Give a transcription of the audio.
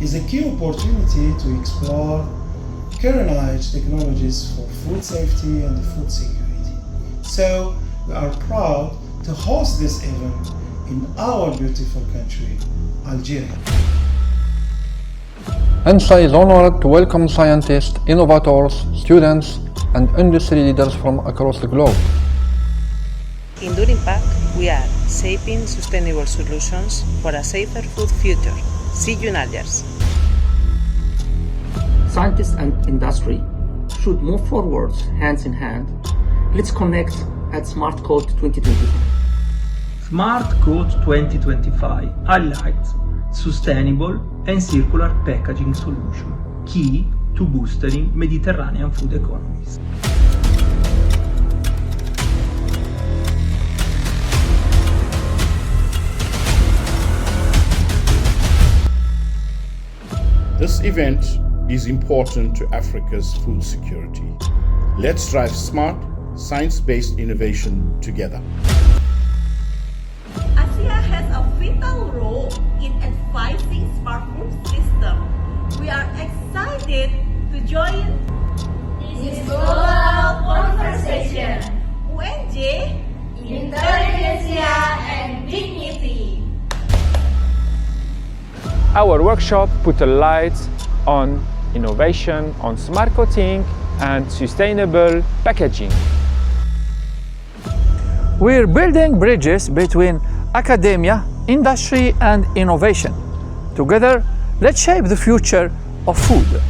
is a key opportunity to explore cutting-edge technologies for food safety and food security. So we are proud to host this event in our beautiful country, Algeria. ENSA is honored to welcome scientists, innovators, students, and industry leaders from across the globe. In DurInnPack, we are shaping sustainable solutions for a safer food future. See you in Algiers. Scientists and industry should move forward hand in hand. Let's connect at SmartCoat 2025. SmartCoat 2025 highlights sustainable and circular packaging solution, key to boosting Mediterranean food economies. This event is important to Africa's food security. Let's drive smart, science-based innovation together. Asia has a vital role in advising smart food system. We are excited to join this global conversation. UNJ, Intelligence and Dignity. Our workshop put a light on innovation, on smart coating and sustainable packaging. We're building bridges between academia, industry and innovation. Together, let's shape the future of food.